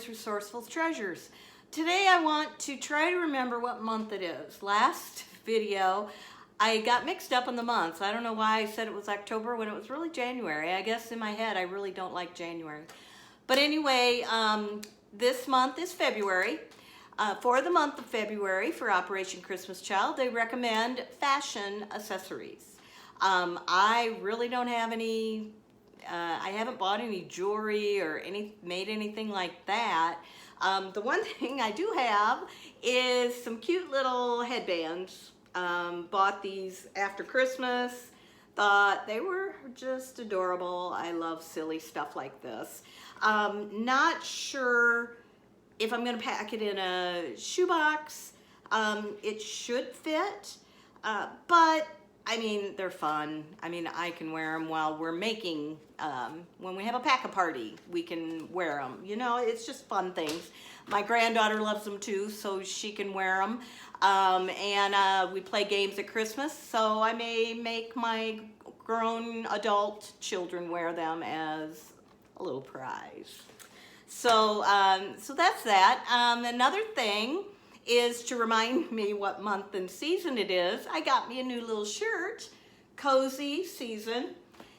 with Resourceful Treasures. Today I want to try to remember what month it is. Last video I got mixed up in the months. I don't know why I said it was October when it was really January. I guess in my head I really don't like January. But anyway, this month is February. For the month of February, for Operation Christmas Child, they recommend fashion accessories. I really don't have any, I haven't bought any jewelry or made anything like that. The one thing I do have is some cute little headbands. Bought these after Christmas, thought they were just adorable. I love silly stuff like this. Not sure if I'm going to pack it in a shoebox. It should fit, but I mean, they're fun. I mean, I can wear them while we're making, when we have a pack-a-party, we can wear them. You know, it's just fun things. My granddaughter loves them too, so she can wear them. We play games at Christmas, so I may make my grown adult children wear them as a little prize. So that's that. Another thing is to remind me what month and season it is. I got me a new little shirt, cozy season,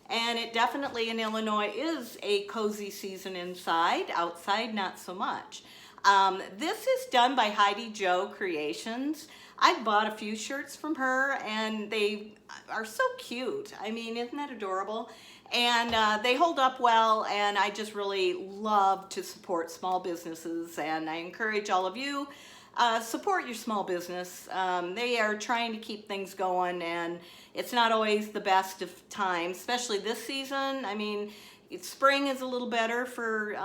and it definitely in Illinois is a cozy season inside, outside not so much. This is done by heidijocreations. I bought a few shirts from her and they are so cute. I mean, isn't that adorable? And they hold up well, and I just really love to support small businesses, and I encourage all of you, support your small business. They are trying to keep things going, and it's not always the best of times, especially this season. I mean, spring is a little better for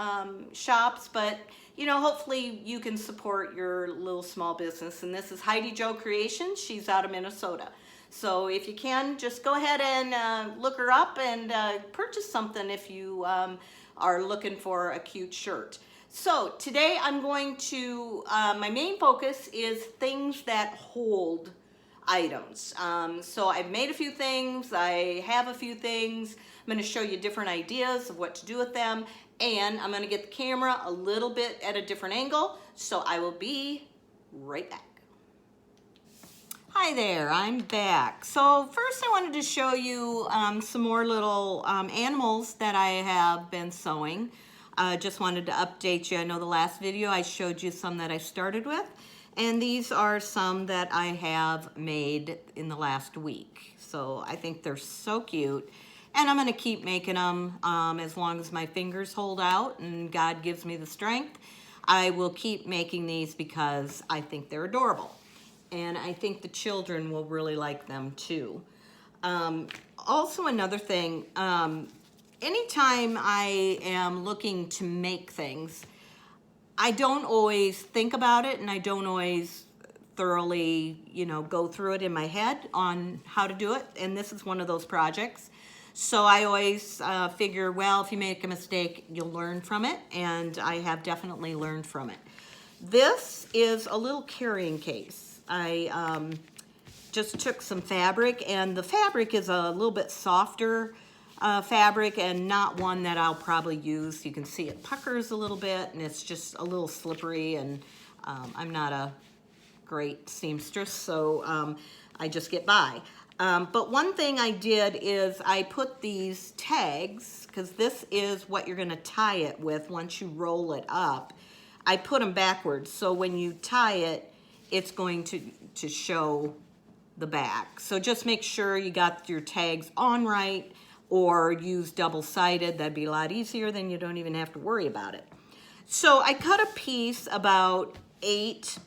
shops, but you know, hopefully you can support your little small business. And this is heidijocreations. She's out of Minnesota. So if you can, just go ahead and look her up and purchase something if you are looking for a cute shirt. So today I'm going to, my main focus is things that hold items. So I've made a few things, I have a few things. I'm going to show you different ideas of what to do with them, and I'm going to get the camera a little bit at a different angle, so I will be right back. Hi there, I'm back. So first I wanted to show you some more little animals that I have been sewing. Just wanted to update you. I know the last video I showed you some that I started with, and these are some that I have made in the last week. So I think they're so cute, and I'm going to keep making them as long as my fingers hold out and God gives me the strength. I will keep making these because I think they're adorable. And I think the children will really like them too. Also another thing, anytime I am looking to make things, I don't always think about it, and I don't always thoroughly, you know, go through it in my head on how to do it. And this is one of those projects. So I always figure, well, if you make a mistake, you'll learn from it. And I have definitely learned from it. This is a little carrying case. I just took some fabric, and the fabric is a little bit softer fabric and not one that I'll probably use. You can see it puckers a little bit, and it's just a little slippery, and I'm not a great seamstress, so I just get by. But one thing I did is I put these tags, because this is what you're going to tie it with once you roll it up. I put them backwards, so when you tie it, it's going to show the back. So just make sure you got your tags on right, or use double-sided. That'd be a lot easier, then you don't even have to worry about it. So I cut a piece about 8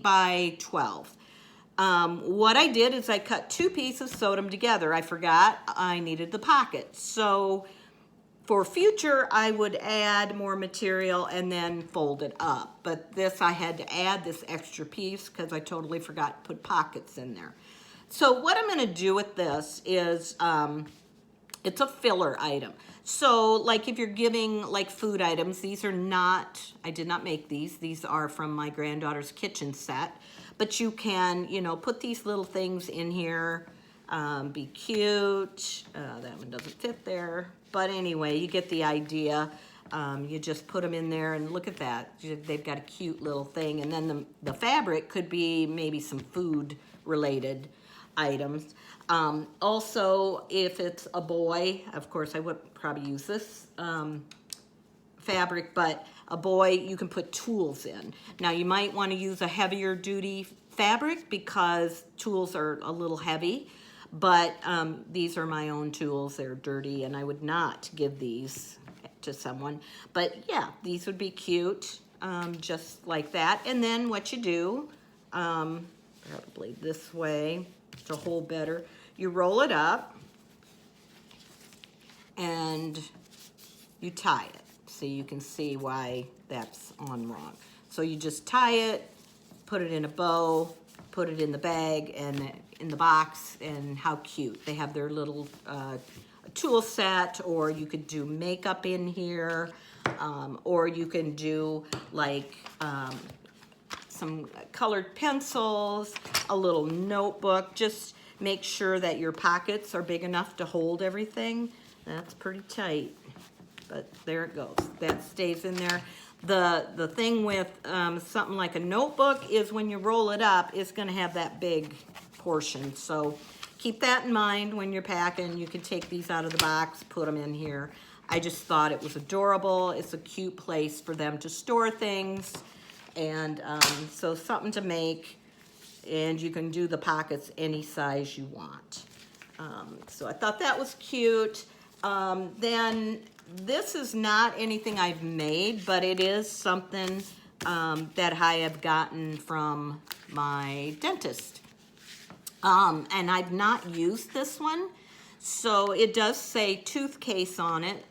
by 12. What I did is I cut 2 pieces, sewed them together. I forgot I needed the pocket. So for future, I would add more material and then fold it up. But this, I had to add this extra piece because I totally forgot to put pockets in there. So what I'm going to do with this is, it's a filler item. So like if you're giving like food items, these are not, I did not make these. These are from my granddaughter's kitchen set. But you can, you know, put these little things in here, be cute. That one doesn't fit there. But anyway, you get the idea. You just put them in there, and look at that. They've got a cute little thing. And then the fabric could be maybe some food related items. Also, if it's a boy, of course I would probably use this fabric, but a boy, you can put tools in. Now you might want to use a heavier duty fabric because tools are a little heavy, but these are my own tools. They're dirty and I would not give these to someone. But yeah, these would be cute, just like that. And then what you do, probably this way to hold better, you roll it up and you tie it. So you can see why that's on wrong. So you just tie it, put it in a bow, put it in the bag and in the box, and how cute. They have their little tool set, or you could do makeup in here, or you can do like some colored pencils, a little notebook. Just make sure that your pockets are big enough to hold everything. That's pretty tight, but there it goes. That stays in there. The thing with something like a notebook is when you roll it up, it's gonna have that big portion. So keep that in mind when you're packing. You can take these out of the box, put them in here. I just thought it was adorable. It's a cute place for them to store things. And so something to make, and you can do the pockets any size you want. So I thought that was cute. Then this is not anything I've made, but it is something that I have gotten from my dentist. And I've not used this one. So it does say tooth case on it.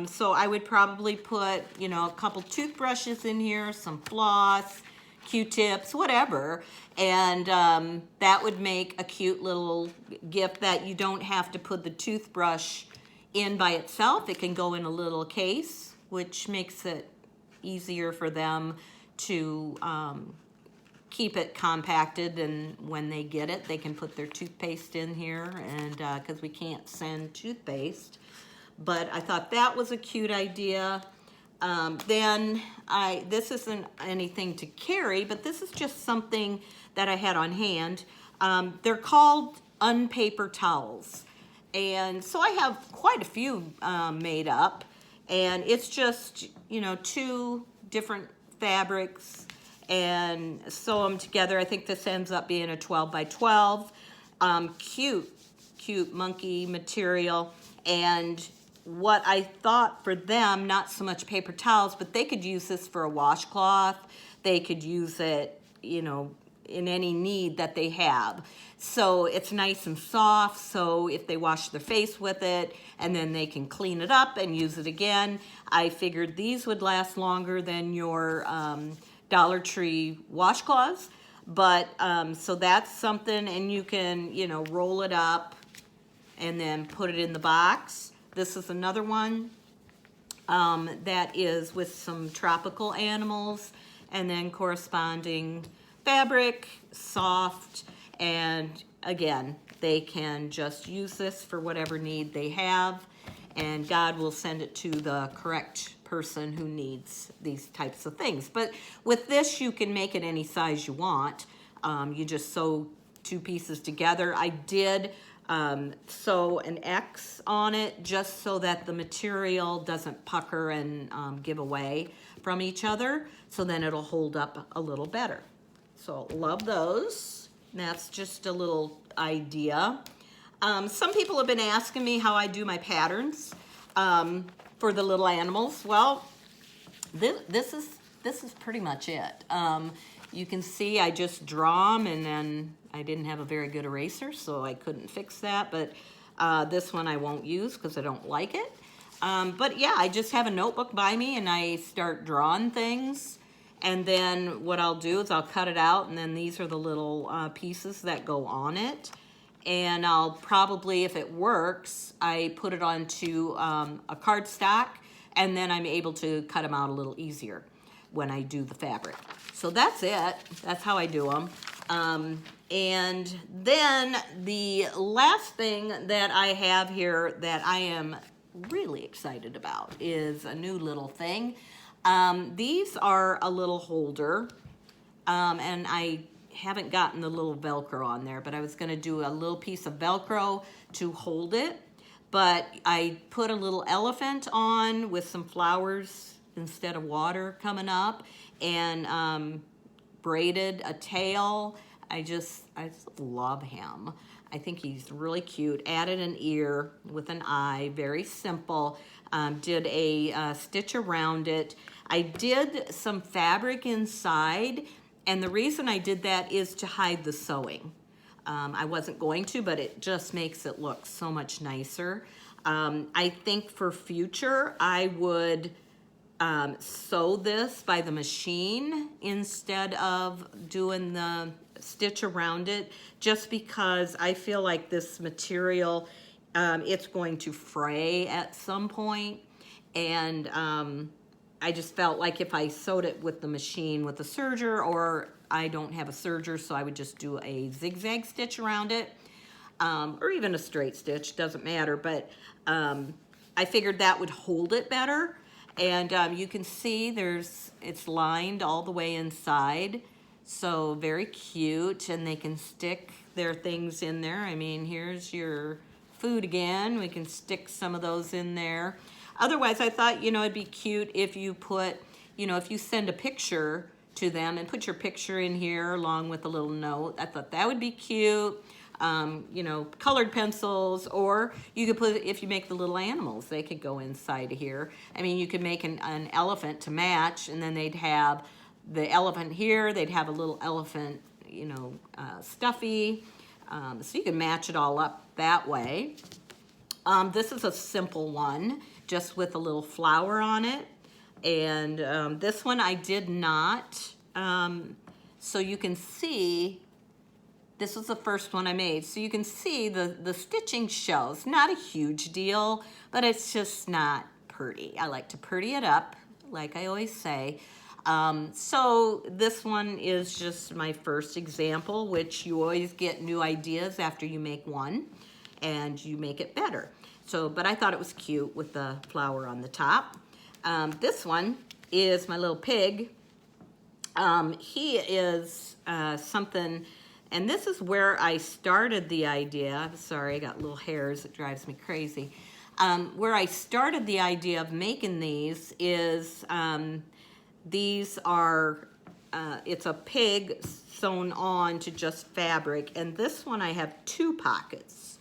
So I would probably put, you know, a couple toothbrushes in here, some floss, Q-tips, whatever. And that would make a cute little gift that you don't have to put the toothbrush in by itself. It can go in a little case, which makes it easier for them to keep it compacted, and when they get it, they can put their toothpaste in here, and because we can't send toothpaste. But I thought that was a cute idea. Then this isn't anything to carry, but this is just something that I had on hand. They're called unpaper towels. And so I have quite a few made up, and it's just, you know, 2 different fabrics and sew them together. I think this ends up being a 12 by 12. Cute monkey material. And what I thought for them, not so much paper towels, but they could use this for a washcloth. They could use it, you know, in any need that they have. So it's nice and soft, so if they wash their face with it and then they can clean it up and use it again. I figured these would last longer than your Dollar Tree washcloths, but so that's something. And you can, you know, roll it up and then put it in the box. This is another one that is with some tropical animals, and then corresponding fabric, soft, and again, they can just use this for whatever need they have, and God will send it to the correct person who needs these types of things. But with this, you can make it any size you want. You just sew 2 pieces together. I did sew an X on it just so that the material doesn't pucker and give away from each other, so then it'll hold up a little better. So love those. That's just a little idea. Some people have been asking me how I do my patterns for the little animals. Well, this is pretty much it. You can see I just draw them, and then I didn't have a very good eraser, so I couldn't fix that. But this one I won't use because I don't like it. But yeah, I just have a notebook by me and I start drawing things. And then what I'll do is I'll cut it out, and then these are the little pieces that go on it. And I'll probably, if it works, I put it onto a cardstock, and then I'm able to cut them out a little easier when I do the fabric. So that's it. That's how I do them. And then the last thing that I have here that I am really excited about is a new little thing. These are a little holder, and I haven't gotten the little Velcro on there, but I was gonna do a little piece of Velcro to hold it. But I put a little elephant on with some flowers instead of water coming up, and braided a tail. I just love him. I think he's really cute. Added an ear with an eye, very simple. Did a stitch around it. I did some fabric inside, and the reason I did that is to hide the sewing. I wasn't going to, but it just makes it look so much nicer. I think for future, I would sew this by the machine instead of doing the stitch around it, just because I feel like this material, it's going to fray at some point, and I just felt like if I sewed it with the machine with a serger, or I don't have a serger, so I would just do a zigzag stitch around it, or even a straight stitch, doesn't matter, but I figured that would hold it better. And you can see it's lined all the way inside, so very cute, and they can stick their things in there. I mean, here's your food again. We can stick some of those in there. Otherwise, I thought, it'd be cute if you put, if you send a picture to them and put your picture in here along with a little note. I thought that would be cute. Colored pencils, or you could put, if you make the little animals, they could go inside of here. I mean, you could make an elephant to match, and then they'd have the elephant here, they'd have a little elephant, stuffy. So you can match it all up that way. This is a simple one, just with a little flower on it. And this one I did not. So you can see, this was the first one I made. So you can see the stitching shows. Not a huge deal, but it's just not pretty. I like to pretty it up, like I always say. So this one is just my first example, which you always get new ideas after you make one, and you make it better. So, but I thought it was cute with the flower on the top. This one is my little pig. He is something, and this is where I started the idea. I'm sorry, I got little hairs, it drives me crazy. Where I started the idea of making these is, these are, it's a pig sewn on to just fabric, and this one I have 2 pockets,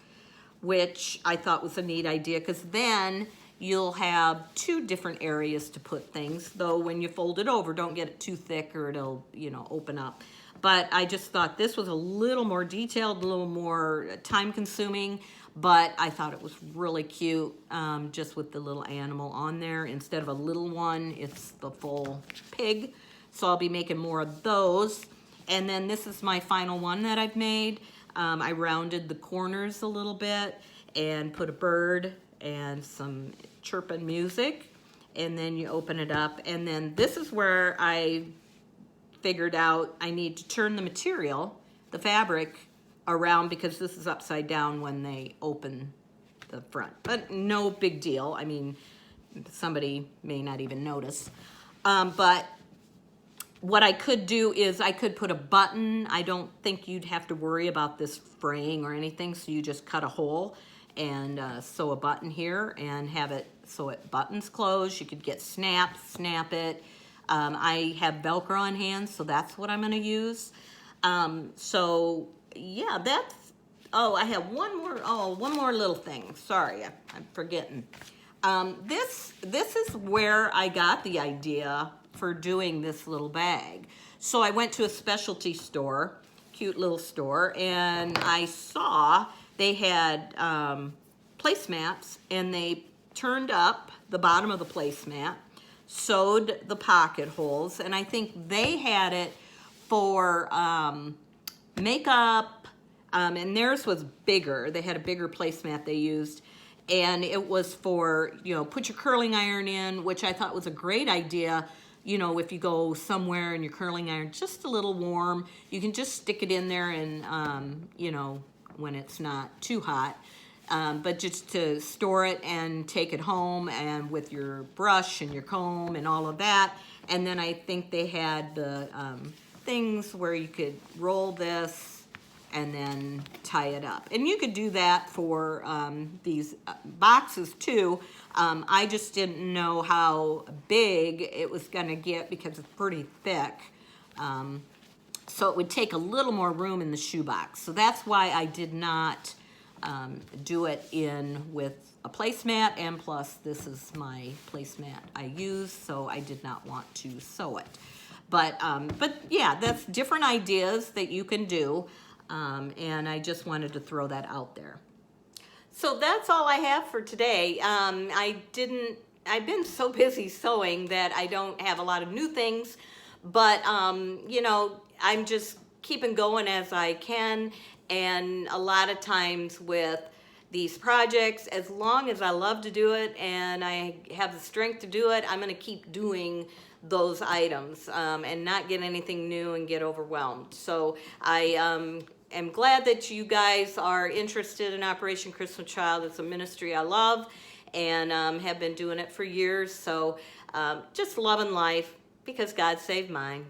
which I thought was a neat idea, because then you'll have 2 different areas to put things, though when you fold it over, don't get it too thick or it'll, open up. But I just thought this was a little more detailed, a little more time-consuming, but I thought it was really cute, just with the little animal on there. Instead of a little one, it's the full pig. So I'll be making more of those. And then this is my final one that I've made. I rounded the corners a little bit and put a bird and some chirping music. And then you open it up. And then this is where I figured out I need to turn the material, the fabric, around, because this is upside down when they open the front. But no big deal. I mean, somebody may not even notice. But what I could do is I could put a button. I don't think you'd have to worry about this fraying or anything, so you just cut a hole and sew a button here and have it so it buttons close. You could get snap it. I have Velcro on hand, so that's what I'm going to use. So yeah, that's, I have one more little thing. Sorry, I'm forgetting. This is where I got the idea for doing this little bag. So I went to a specialty store, cute little store, and I saw they had placemats, and they turned up the bottom of the placemat, sewed the pocket holes, and I think they had it for makeup, and theirs was bigger. They had a bigger placemat they used, and it was for, put your curling iron in, which I thought was a great idea. If you go somewhere and your curling iron just a little warm, you can just stick it in there and, when it's not too hot. but just to store it and take it home, and with your brush and your comb and all of that. And then I think they had the things where you could roll this and then tie it up. And you could do that for these boxes too. I just didn't know how big it was gonna get because it's pretty thick. So it would take a little more room in the shoebox. So that's why I did not do it in with a placemat, and plus this is my placemat I use, so I did not want to sew it. But yeah, that's different ideas that you can do, and I just wanted to throw that out there. So that's all I have for today. I've been so busy sewing that I don't have a lot of new things, but you know, I'm just keeping going as I can, and a lot of times with these projects, as long as I love to do it and I have the strength to do it, I'm gonna keep doing those items and not get anything new and get overwhelmed. So I am glad that you guys are interested in Operation Christmas Child. It's a ministry I love and have been doing it for years. So just loving life because God saved mine.